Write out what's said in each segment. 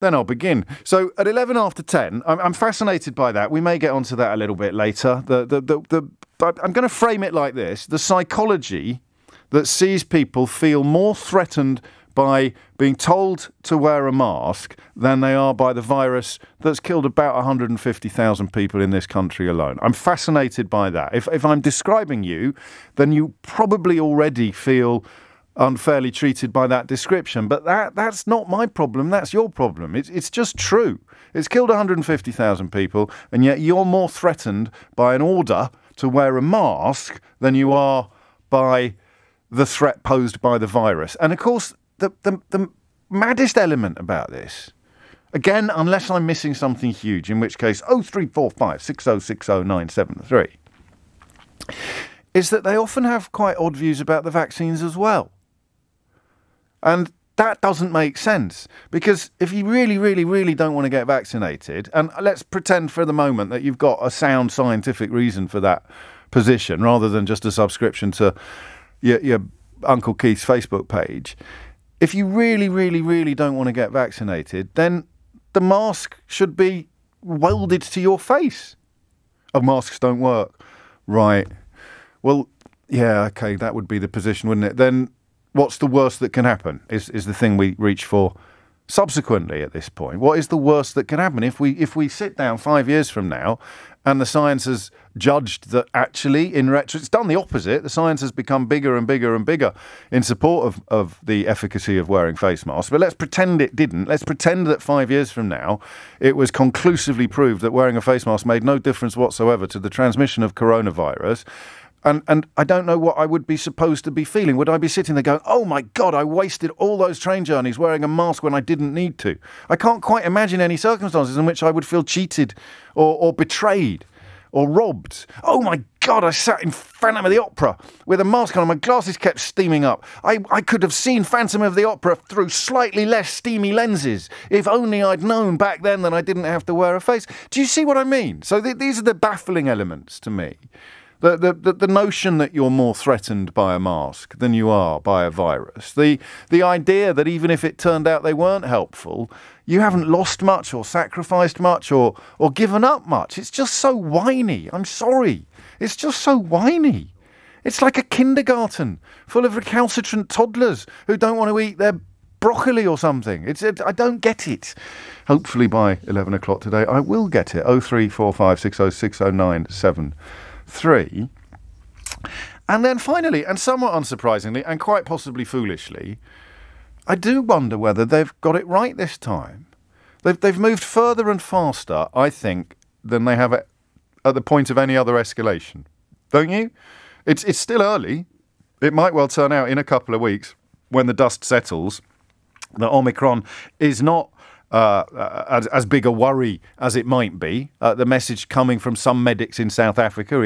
then I'll begin. So at 11 after 10, I'm fascinated by that. We may get onto that a little bit later. But I'm going to frame it like this. The psychology that sees people feel more threatened by being told to wear a mask than they are by the virus that's killed about 150,000 people in this country alone. I'm fascinated by that. If I'm describing you, then you probably already feel unfairly treated by that description. But that's not my problem. That's your problem. It's just true. It's killed 150,000 people, and yet you're more threatened by an order to wear a mask than you are by the threat posed by the virus. And of course, the maddest element about this, again, unless I'm missing something huge, in which case 0345 6060 973, is that they often have quite odd views about the vaccines as well. And that doesn't make sense, because if you really, really, really don't want to get vaccinated, and let's pretend for the moment that you've got a sound scientific reason for that position rather than just a subscription to your Uncle Keith's Facebook page, if you really, really, really don't want to get vaccinated, then the mask should be welded to your face. Oh, masks don't work. Right. Well, yeah, okay, that would be the position, wouldn't it? Then what's the worst that can happen is the thing we reach for subsequently at this point. What is the worst that can happen? If we sit down 5 years from now and the science has judged that actually, in retro, it's done the opposite. The science has become bigger and bigger and bigger in support of the efficacy of wearing face masks. But let's pretend it didn't. Let's pretend that 5 years from now it was conclusively proved that wearing a face mask made no difference whatsoever to the transmission of coronavirus. And I don't know what I would be supposed to be feeling. Would I be sitting there going, oh my God, I wasted all those train journeys wearing a mask when I didn't need to? I can't quite imagine any circumstances in which I would feel cheated or betrayed or robbed. Oh my God, I sat in Phantom of the Opera with a mask on and my glasses kept steaming up. I could have seen Phantom of the Opera through slightly less steamy lenses if only I'd known back then that I didn't have to wear a face. Do you see what I mean? So these are the baffling elements to me. The notion that you're more threatened by a mask than you are by a virus. The idea that even if it turned out they weren't helpful, you haven't lost much or sacrificed much or given up much. It's just so whiny. I'm sorry. It's just so whiny. It's like a kindergarten full of recalcitrant toddlers who don't want to eat their broccoli or something. I don't get it. Hopefully by 11 o'clock today, I will get it. 0345 6060 3. And then finally, and somewhat unsurprisingly, and quite possibly foolishly, I do wonder whether they've got it right this time. They've moved further and faster, I think, than they have at the point of any other escalation. Don't you? It's still early. It might well turn out in a couple of weeks, when the dust settles, that Omicron is not as big a worry as it might be. The message coming from some medics in South Africa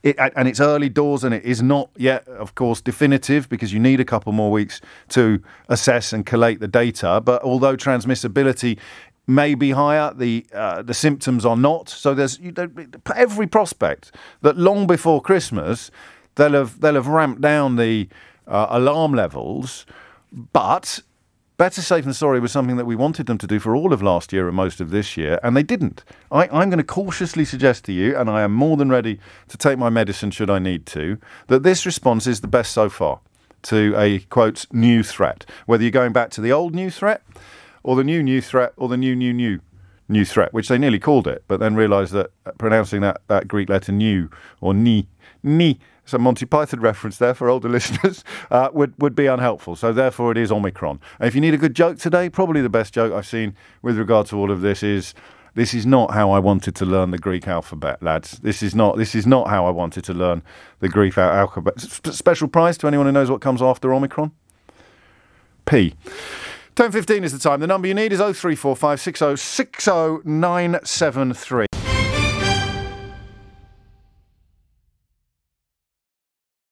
and it's early doors, and it is not yet, of course, definitive, because you need a couple more weeks to assess and collate the data. But although transmissibility may be higher, the symptoms are not. So there's every prospect that long before Christmas they'll have ramped down the alarm levels, but better safe than sorry was something that we wanted them to do for all of last year and most of this year, and they didn't. I'm going to cautiously suggest to you, and I am more than ready to take my medicine should I need to, that this response is the best so far to a, quote, new threat. Whether you're going back to the old new threat, or the new threat, or the new threat, which they nearly called it, but then realised that pronouncing that Greek letter new, or ni, some Monty Python reference there for older listeners, would be unhelpful. So therefore it is Omicron. And if you need a good joke today, probably the best joke I've seen with regard to all of this is not how I wanted to learn the Greek alphabet, lads. This is not how I wanted to learn the Greek alphabet. Special prize to anyone who knows what comes after Omicron? P. 10:15 is the time. The number you need is 0345 6060 973.